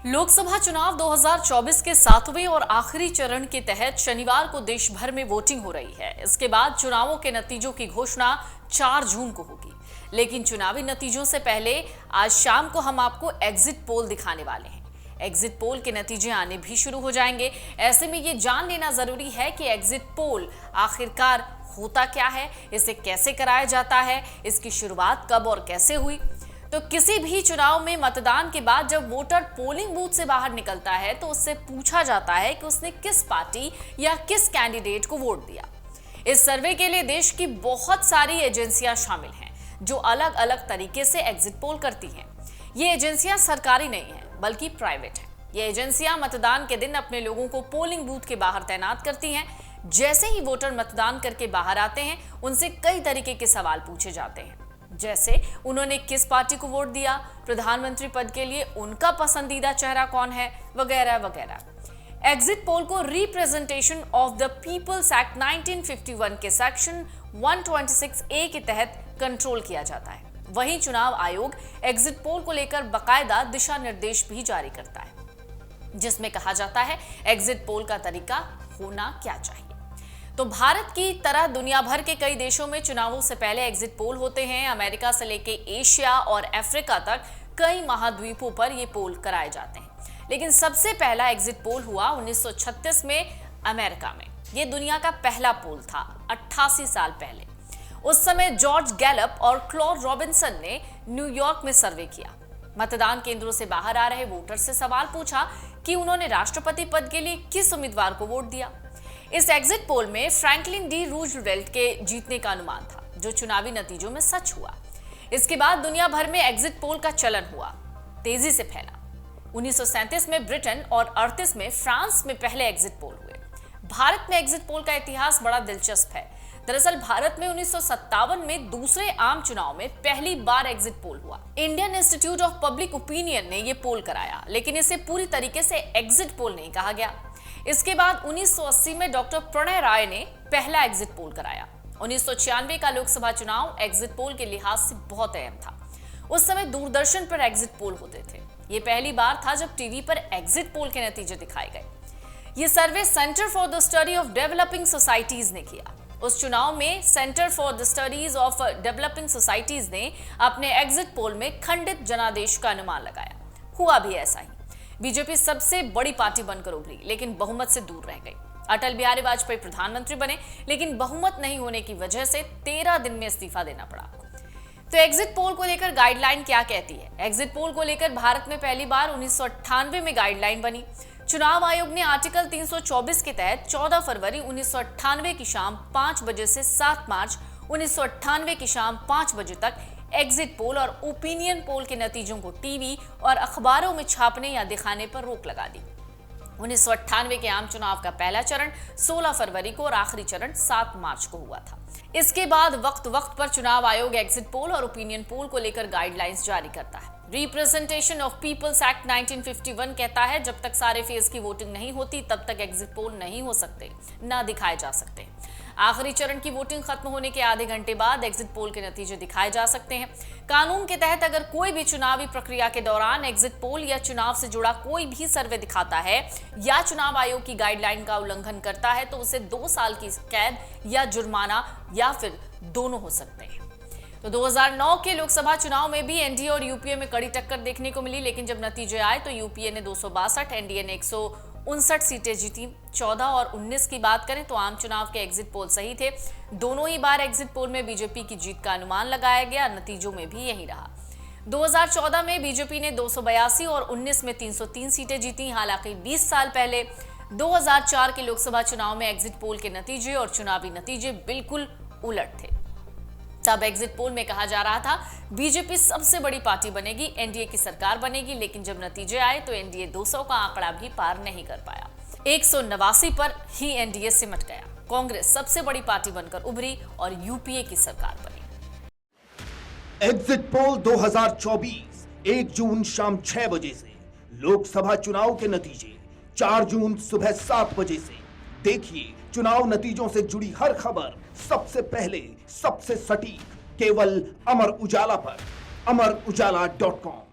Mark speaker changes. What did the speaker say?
Speaker 1: लोकसभा चुनाव 2024 के 7वें और आखिरी चरण के तहत शनिवार को देश भर में वोटिंग हो रही है। इसके बाद चुनावों के नतीजों की घोषणा 4 जून को होगी। लेकिन चुनावी नतीजों से पहले आज शाम को हम आपको एग्जिट पोल दिखाने वाले हैं। एग्जिट पोल के नतीजे आने भी शुरू हो जाएंगे। ऐसे में ये जान लेना जरूरी है कि एग्जिट पोल आखिरकार होता क्या है, इसे कैसे कराया जाता है, इसकी शुरुआत कब और कैसे हुई। तो किसी भी चुनाव में मतदान के बाद जब वोटर पोलिंग बूथ से बाहर निकलता है तो उससे पूछा जाता है कि उसने किस पार्टी या किस कैंडिडेट को वोट दिया। इस सर्वे के लिए देश की बहुत सारी एजेंसियां शामिल हैं जो अलग अलग तरीके से एग्जिट पोल करती हैं। ये एजेंसियां सरकारी नहीं हैं बल्कि प्राइवेट हैं। ये एजेंसियां मतदान के दिन अपने लोगों को पोलिंग बूथ के बाहर तैनात करती हैं। जैसे ही वोटर मतदान करके बाहर आते हैं उनसे कई तरीके के सवाल पूछे जाते हैं, जैसे उन्होंने किस पार्टी को वोट दिया, प्रधानमंत्री पद के लिए उनका पसंदीदा चेहरा कौन है, वगैरह वगैरह। एग्जिट पोल को representation of the peoples act 1951 के सेक्शन 126A के तहत कंट्रोल किया जाता है। वहीं चुनाव आयोग एग्जिट पोल को लेकर बाकायदा दिशा निर्देश भी जारी करता है, जिसमें कहा जाता है एग्जिट पोल का तरीका होना क्या चाहिए। तो भारत की तरह दुनिया भर के कई देशों में चुनावों से पहले एग्जिट पोल होते हैं। अमेरिका से लेके एशिया और अफ्रीका तक कई महाद्वीपों पर ये पोल कराए जाते हैं। लेकिन सबसे पहला एग्जिट पोल हुआ 1936 में अमेरिका में। ये दुनिया का पहला पोल था 88 साल पहले। उस समय जॉर्ज गैलप और क्लॉड रॉबिन्सन ने न्यूयॉर्क में सर्वे किया। मतदान केंद्रों से बाहर आ रहे वोटर से सवाल पूछा कि उन्होंने राष्ट्रपति पद के लिए किस उम्मीदवार को वोट दिया। इस एग्जिट पोल में फ्रैंकलिन डी रूजवेल्ट के जीतने का अनुमान था, जो चुनावी नतीजों में सच हुआ। इसके बाद दुनिया भर में एग्जिट पोल का चलन हुआ, तेजी से फैला। 1937 में ब्रिटेन और 38 में फ्रांस में पहले एग्जिट पोल हुए। भारत में एग्जिट पोल का इतिहास बड़ा दिलचस्प है। दरअसल भारत में 1957 में दूसरे आम चुनाव में पहली बार एग्जिट पोल हुआ। Indian institute of public opinion ने यह पोल कराया, लेकिन इसे पूरी तरीके से एग्जिट पोल नहीं कहा गया। इसके बाद 1980 में डॉक्टर प्रणय राय ने पहला एग्जिट पोल कराया। 1996 का लोकसभा चुनाव एग्जिट पोल के लिहाज से बहुत अहम था। उस समय दूरदर्शन पर एग्जिट पोल होते थे। ये पहली बार था जब टीवी पर एग्जिट पोल के नतीजे दिखाए गए। ये survey Centre for the Study of Developing Societies ने किया। उस चुनाव में Centre for the Studies of Developing Societies ने अपने एग्जिट पोल में खंडित जनादेश का अनुमान लगाया। हुआ भी ऐसा ही। बीजेपी सबसे बड़ी पार्टी बनकर उभरी, लेकिन बहुमत से दूर रह गई। अटल बिहारी वाजपेयी प्रधानमंत्री बने, लेकिन बहुमत नहीं होने की वजह से 13 दिन में इस्तीफा देना पड़ा। तो एग्जिट पोल को लेकर गाइडलाइन क्या कहती है? एग्जिट पोल को लेकर भारत में पहली बार 1998 में गाइडलाइन बनी। चुनाव आयोग ने आर्टिकल 324 के तहत 14 फरवरी 1998 की शाम 5 बजे से 7 मार्च 1998 की शाम 5 बजे तक एग्जिट पोल और ओपिनियन पोल के नतीजों को टीवी और अखबारों में छापने या दिखाने पर रोक लगा दी। 1998 के आम चुनाव का पहला चरण 16 फरवरी को और आखिरी चरण 7 मार्च को हुआ था। इसके बाद वक्त वक्त पर चुनाव आयोग एग्जिट पोल और ओपिनियन पोल को लेकर गाइडलाइंस जारी करता है। रिप्रेजेंटेशन ऑफ पीपल्स एक्ट 1951 कहता है जब तक सारे फेज की वोटिंग नहीं होती तब तक एग्जिट पोल नहीं हो सकते, ना दिखाए जा सकते। आखिरी चरण की वोटिंग खत्म होने के आधे घंटे बाद एग्जिट पोल के नतीजे दिखाए जा सकते हैं। कानून के तहत अगर कोई भी चुनावी प्रक्रिया के दौरान एग्जिट पोल या चुनाव से जुड़ा कोई भी सर्वे दिखाता है या चुनाव आयोग की गाइडलाइन का उल्लंघन करता है तो उसे 2 साल की कैद या जुर्माना या फिर दोनों हो सकते हैं। तो 2009 के लोकसभा चुनाव में भी एनडीए और यूपीए में कड़ी टक्कर देखने को मिली, लेकिन जब नतीजे आए तो यूपीए ने 262, एनडीए ने 159 सीटें जीती। 14 और 19 की बात करें तो आम चुनाव के एग्जिट पोल सही थे। दोनों ही बार एग्जिट पोल में बीजेपी की जीत का अनुमान लगाया गया, नतीजों में भी यही रहा। 2014 में बीजेपी ने 282 और 19 में 303 सीटें जीती। हालांकि 20 साल पहले 2004 के लोकसभा चुनाव में एग्जिट पोल के नतीजे और चुनावी नतीजे बिल्कुल उलट थे। तब एग्जिट पोल में कहा जा रहा था बीजेपी सबसे बड़ी पार्टी बनेगी, एनडीए की सरकार बनेगी, लेकिन जब नतीजे आए तो एनडीए 200 का आंकड़ा भी पार नहीं कर पाया। 189 पर ही एनडीए सिमट गया। कांग्रेस सबसे बड़ी पार्टी बनकर उभरी और यूपीए की सरकार बनी।
Speaker 2: एग्जिट पोल 2024 1 जून शाम 6 बजे से, लोकसभा चुनाव के नतीजे 4 जून सुबह 7 बजे से। देखिए चुनाव नतीजों से जुड़ी हर खबर सबसे पहले, सबसे सटीक, केवल अमर उजाला पर, amarujala.com।